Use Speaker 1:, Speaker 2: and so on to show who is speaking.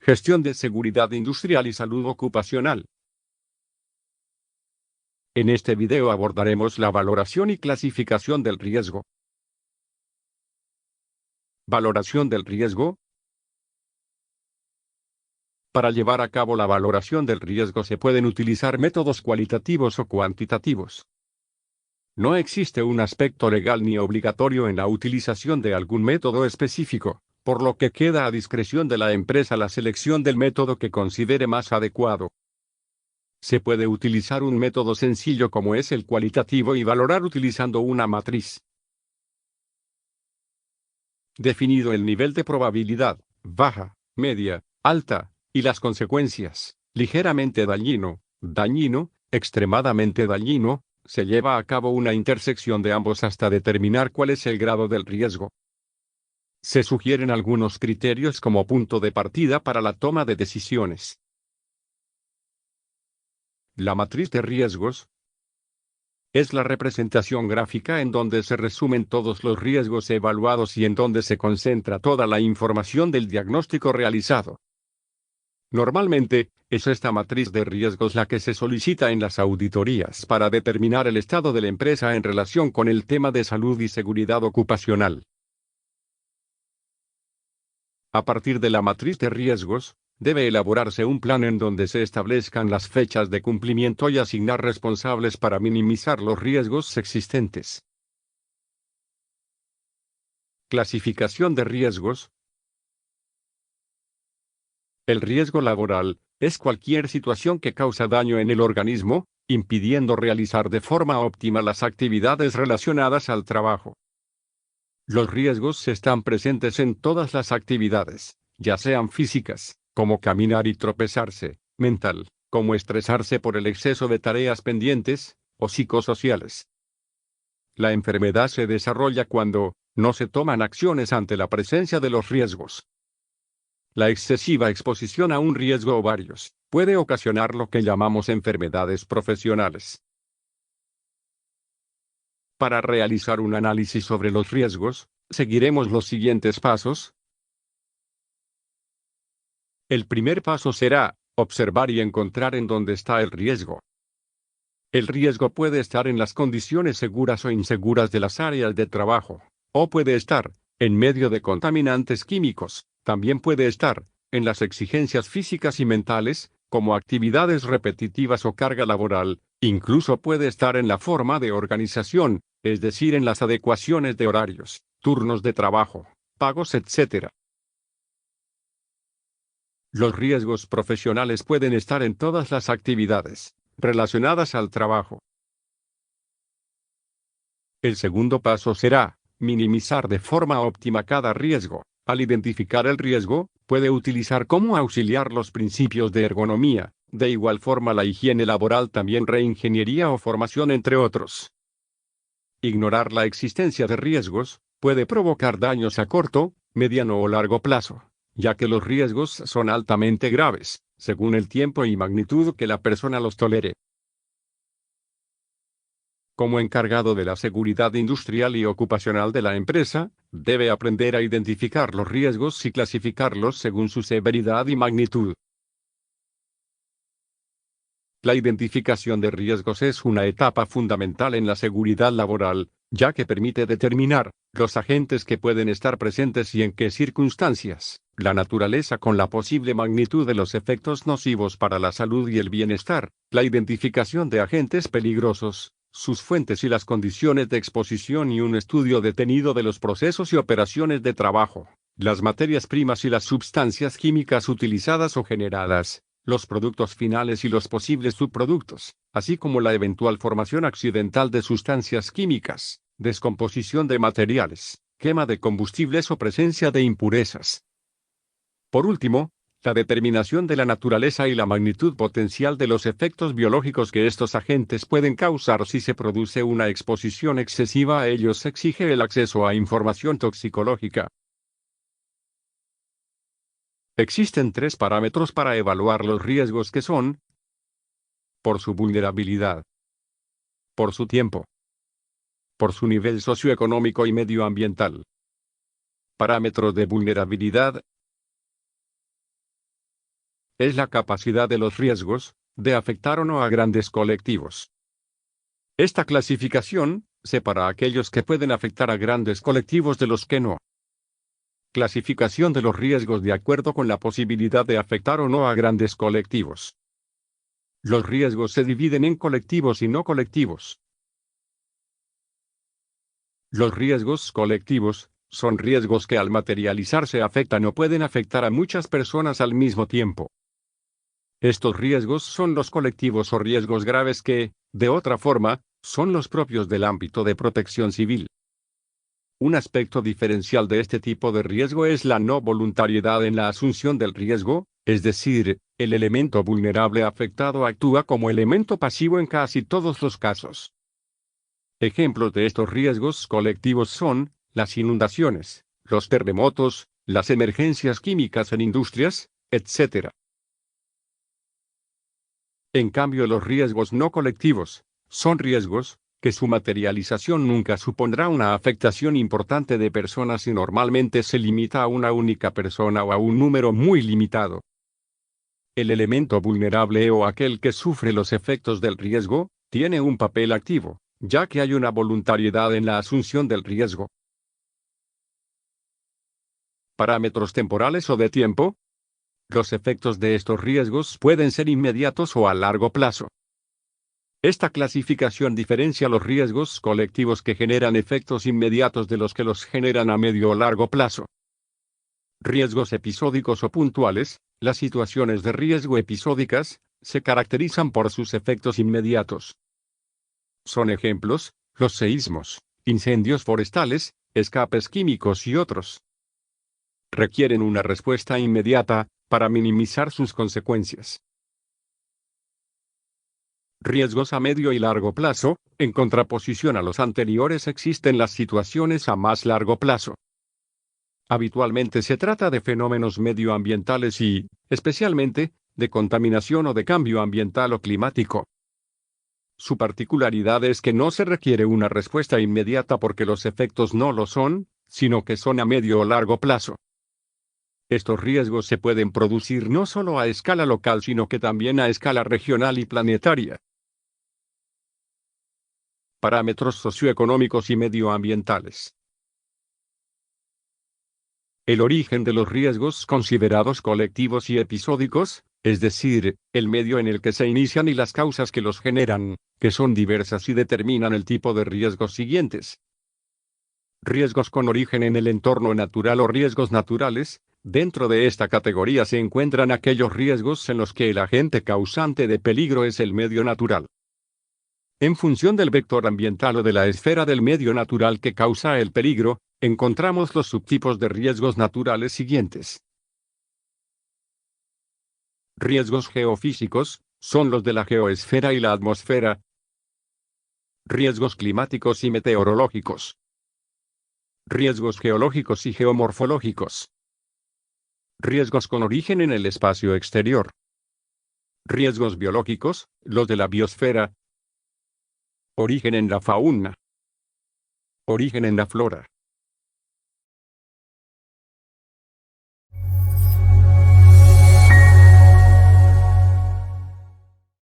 Speaker 1: Gestión de seguridad industrial y salud ocupacional. En este video abordaremos la valoración y clasificación del riesgo. Valoración del riesgo. Para llevar a cabo la valoración del riesgo se pueden utilizar métodos cualitativos o cuantitativos. No existe un aspecto legal ni obligatorio en la utilización de algún método específico, por lo que queda a discreción de la empresa la selección del método que considere más adecuado. Se puede utilizar un método sencillo como es el cualitativo y valorar utilizando una matriz. Definido el nivel de probabilidad, baja, media, alta, y las consecuencias, ligeramente dañino, dañino, extremadamente dañino, se lleva a cabo una intersección de ambos hasta determinar cuál es el grado del riesgo. Se sugieren algunos criterios como punto de partida para la toma de decisiones. La matriz de riesgos es la representación gráfica en donde se resumen todos los riesgos evaluados y en donde se concentra toda la información del diagnóstico realizado. Normalmente, es esta matriz de riesgos la que se solicita en las auditorías para determinar el estado de la empresa en relación con el tema de salud y seguridad ocupacional. A partir de la matriz de riesgos, debe elaborarse un plan en donde se establezcan las fechas de cumplimiento y asignar responsables para minimizar los riesgos existentes. Clasificación de riesgos. El riesgo laboral es cualquier situación que causa daño en el organismo, impidiendo realizar de forma óptima las actividades relacionadas al trabajo. Los riesgos están presentes en todas las actividades, ya sean físicas, como caminar y tropezarse, mental, como estresarse por el exceso de tareas pendientes, o psicosociales. La enfermedad se desarrolla cuando no se toman acciones ante la presencia de los riesgos. La excesiva exposición a un riesgo o varios puede ocasionar lo que llamamos enfermedades profesionales. Para realizar un análisis sobre los riesgos, seguiremos los siguientes pasos. El primer paso será observar y encontrar en dónde está el riesgo. El riesgo puede estar en las condiciones seguras o inseguras de las áreas de trabajo, o puede estar en medio de contaminantes químicos, también puede estar en las exigencias físicas y mentales, como actividades repetitivas o carga laboral, incluso puede estar en la forma de organización, es decir, en las adecuaciones de horarios, turnos de trabajo, pagos, etc. Los riesgos profesionales pueden estar en todas las actividades relacionadas al trabajo. El segundo paso será minimizar de forma óptima cada riesgo. Al identificar el riesgo, puede utilizar como auxiliar los principios de ergonomía, de igual forma la higiene laboral, también reingeniería o formación, entre otros. Ignorar la existencia de riesgos puede provocar daños a corto, mediano o largo plazo, ya que los riesgos son altamente graves, según el tiempo y magnitud que la persona los tolere. Como encargado de la seguridad industrial y ocupacional de la empresa, debe aprender a identificar los riesgos y clasificarlos según su severidad y magnitud. La identificación de riesgos es una etapa fundamental en la seguridad laboral, ya que permite determinar los agentes que pueden estar presentes y en qué circunstancias, la naturaleza con la posible magnitud de los efectos nocivos para la salud y el bienestar, la identificación de agentes peligrosos, sus fuentes y las condiciones de exposición y un estudio detenido de los procesos y operaciones de trabajo, las materias primas y las sustancias químicas utilizadas o generadas, los productos finales y los posibles subproductos, así como la eventual formación accidental de sustancias químicas, descomposición de materiales, quema de combustibles o presencia de impurezas. Por último, la determinación de la naturaleza y la magnitud potencial de los efectos biológicos que estos agentes pueden causar si se produce una exposición excesiva a ellos exige el acceso a información toxicológica. Existen 3 parámetros para evaluar los riesgos que son: por su vulnerabilidad, por su tiempo, por su nivel socioeconómico y medioambiental. Parámetros de vulnerabilidad. es la capacidad de los riesgos de afectar o no a grandes colectivos. Esta clasificación separa a aquellos que pueden afectar a grandes colectivos de los que no. Clasificación de los riesgos de acuerdo con la posibilidad de afectar o no a grandes colectivos. Los riesgos se dividen en colectivos y no colectivos. Los riesgos colectivos son riesgos que al materializarse afectan o pueden afectar a muchas personas al mismo tiempo. Estos riesgos son los colectivos o riesgos graves que, de otra forma, son los propios del ámbito de protección civil. Un aspecto diferencial de este tipo de riesgo es la no voluntariedad en la asunción del riesgo, es decir, el elemento vulnerable afectado actúa como elemento pasivo en casi todos los casos. Ejemplos de estos riesgos colectivos son las inundaciones, los terremotos, las emergencias químicas en industrias, etc. En cambio, los riesgos no colectivos son riesgos que su materialización nunca supondrá una afectación importante de personas y normalmente se limita a una única persona o a un número muy limitado. El elemento vulnerable o aquel que sufre los efectos del riesgo tiene un papel activo, ya que hay una voluntariedad en la asunción del riesgo. Parámetros temporales o de tiempo. Los efectos de estos riesgos pueden ser inmediatos o a largo plazo. Esta clasificación diferencia los riesgos colectivos que generan efectos inmediatos de los que los generan a medio o largo plazo. Riesgos episódicos o puntuales. Las situaciones de riesgo episódicas se caracterizan por sus efectos inmediatos. Son ejemplos, los seísmos, incendios forestales, escapes químicos y otros. Requieren una respuesta inmediata para minimizar sus consecuencias. Riesgos a medio y largo plazo. En contraposición a los anteriores existen las situaciones a más largo plazo. Habitualmente se trata de fenómenos medioambientales y, especialmente, de contaminación o de cambio ambiental o climático. Su particularidad es que no se requiere una respuesta inmediata porque los efectos no lo son, sino que son a medio o largo plazo. Estos riesgos se pueden producir no solo a escala local sino que también a escala regional y planetaria. Parámetros socioeconómicos y medioambientales. El origen de los riesgos considerados colectivos y episódicos, es decir, el medio en el que se inician y las causas que los generan, que son diversas y determinan el tipo de riesgos siguientes. Riesgos con origen en el entorno natural o riesgos naturales. Dentro de esta categoría se encuentran aquellos riesgos en los que el agente causante de peligro es el medio natural. En función del vector ambiental o de la esfera del medio natural que causa el peligro, encontramos los subtipos de riesgos naturales siguientes. Riesgos geofísicos, son los de la geoesfera y la atmósfera. Riesgos climáticos y meteorológicos. Riesgos geológicos y geomorfológicos. Riesgos con origen en el espacio exterior. Riesgos biológicos, los de la biosfera. Origen en la fauna. Origen en la flora.